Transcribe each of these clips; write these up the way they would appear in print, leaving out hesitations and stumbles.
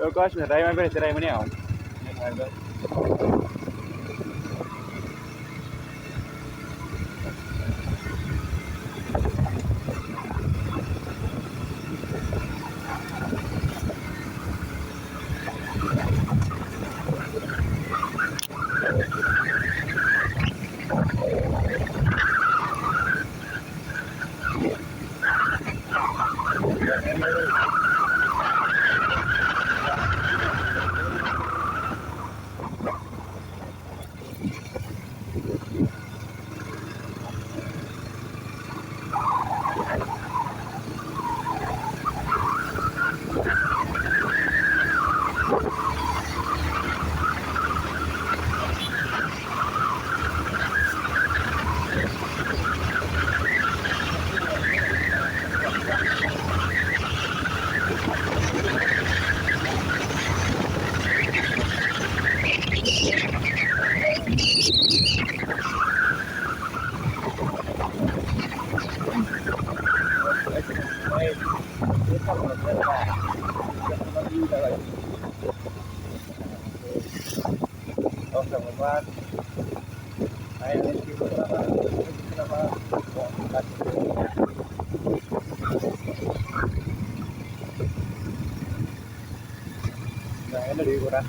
Eu gosto de rai, mas rai mana au. Nó đi qua đó.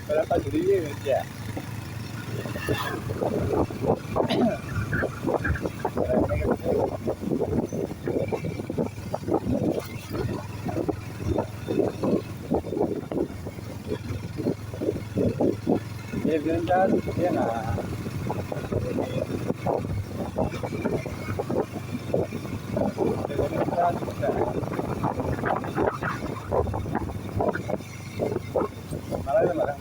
Kalau tak jadi je. Dia berjalan dia nak. Malah malah.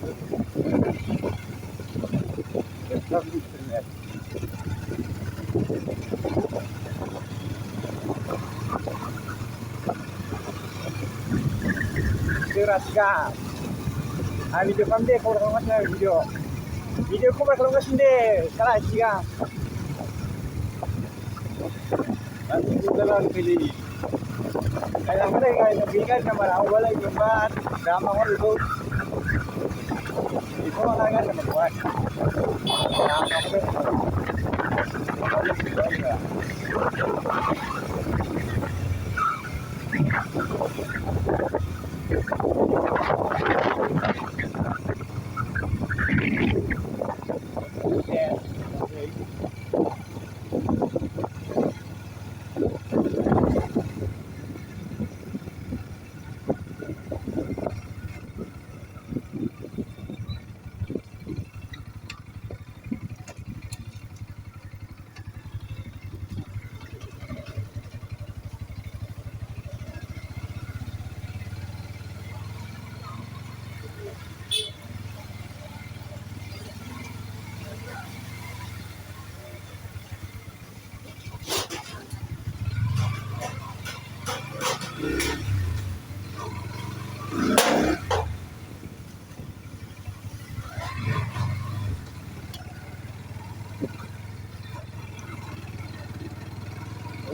Rasga. Video kami deh kalau orang macam video kau kalau nggak sini kalau siang. Nanti kita lalu pilih. Kayak mana kayak bikin kamar awal lagi gambar drama orang itu. Itu orang kan sama buat.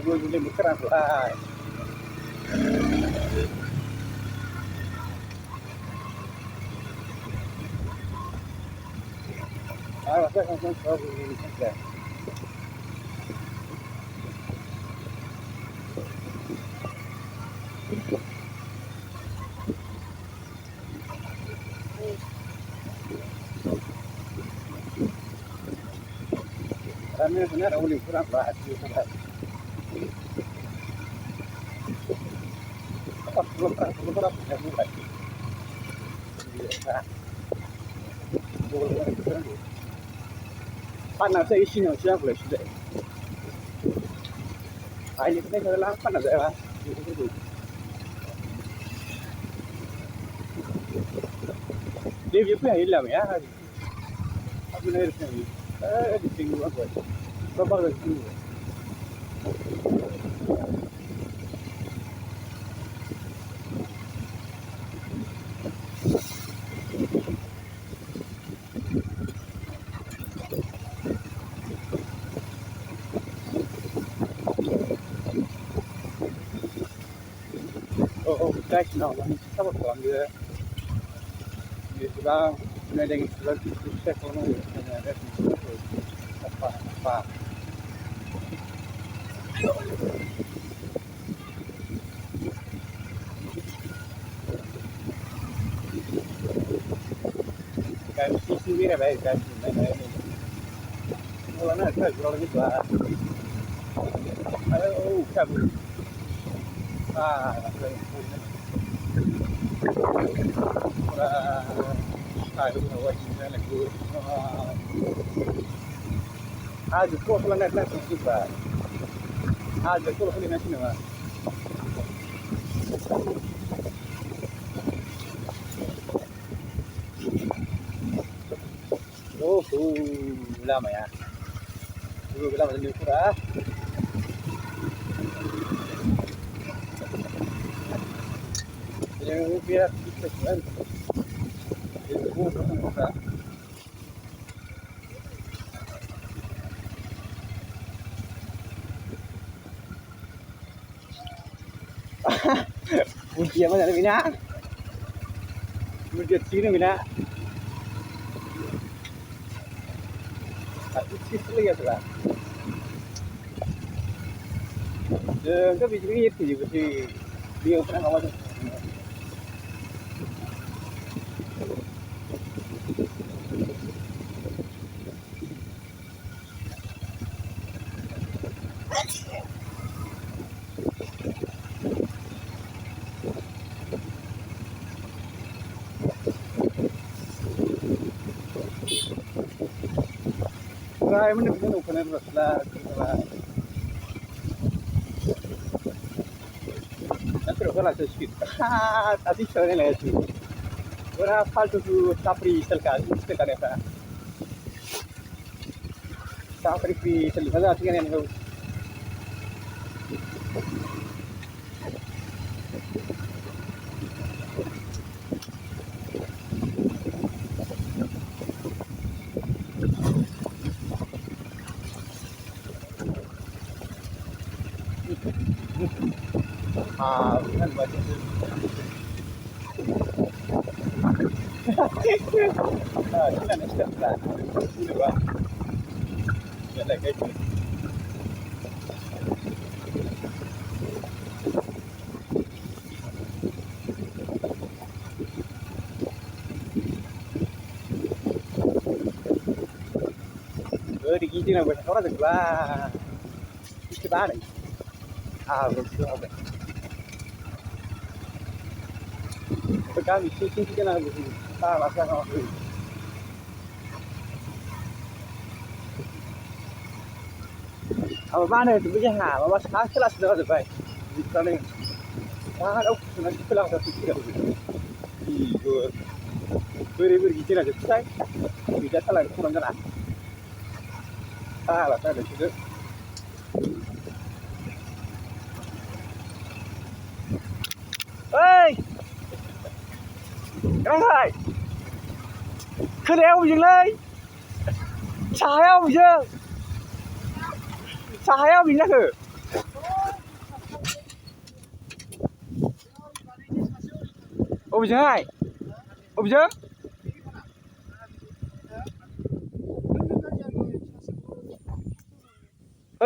Gue boleh berkeras lah. Rasa langsung kau boleh saja. Kami sebenarnya boleh kurang bahas juga. Belum pernah punya mulai. Panas saya isinya siapa boleh sudah. Ini kita kalau lapar panas ya. Dia punya hilang ya. Aku nak irfan. Di tinggu aku. Berapa kali? गासिनो दं support खालामदो बेसेबां नायदों एसेबां फिथाइ खालामनांगौ साफा साफा गासिबो बेरायबाय गासिबो नायबाय मलाना साइजफोराव गैथ'आ आरो औ फिसाबो हाजोखौ खालामनाय खोनासंजोब्बा हाजोखौ खालामनांसै नामा लामाया लामाजों लिंफोरा बिराद गिदिरमोन Ujian mana bina? Ujian sini bina. Ujian sini ya tuh. Cái vị trí thì điều phải không bao giờ Rai mana kita nak kena beraslah Pero kalau saya sikit, tadi saya ni lagi. Orang faltu tu tapri selkan apa? Tapri selkan ada tiga ni tu. Bukan macam tu. Kita nak start lah. Dua. Jalan kaki. Di kiri nak buat orang tu lah. Kita dah ni. Betul apa? Kami sisi kita nak begitu. Masa kau tu. Apa mana tu macam apa sekarang kelas dah tu baik. Kita ni. Aku nak pulang satu kira. Ibu. Beri kita nak cepat. Kita salah kurang kan? Lah saya dah cukup. Hey! Cái này cứ đeo dừng lên xài không chứ xài không mình nhắc thử ôm chứ này ôm chứ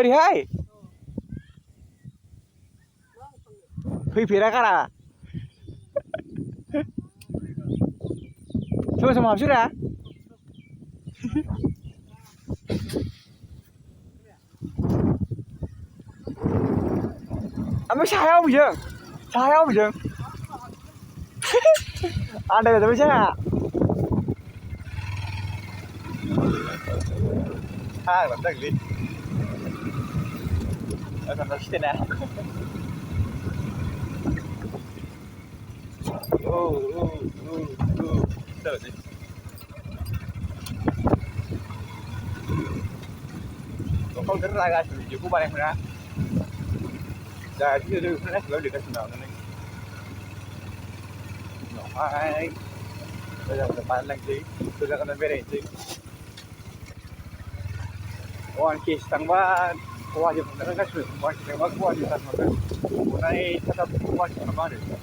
đi hai phi phi ra cái nào sama-sama habis dah. Apa saya apa je? Saya apa je? Ada tapi saya. Betul ni. Akan mesti dah. Oh. Betul ni. Kau gerak kan? Juga banyak mana? Dah dia sudah dekat sini ni. Hai. Bây giờ bán lạnh tí, tôi ra con bên này tí. Quan kỳ sang ba, qua thì mình đã các sự quan kỳ sang ba qua thì sang mà थांनानै थाब washing मा होनो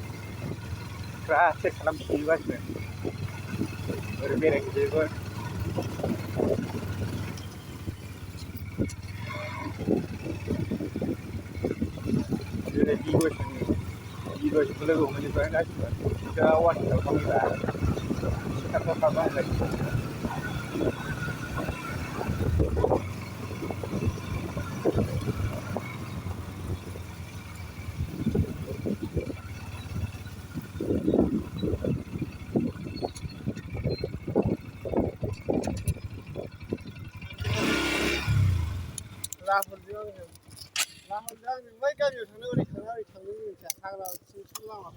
फ्रा check खालामफिनगासिनो ओरै बेरायहैजोबो जेरै बिबोसखौ लोगो हमहैजोबबाय गासिबो दा वासिंआव थांबाय चेकआपआव थाबा होनलाय राहुलजों बै गामियाव थांनो ओरै थांनो मिथिया हाग्रा सिं सिं लामा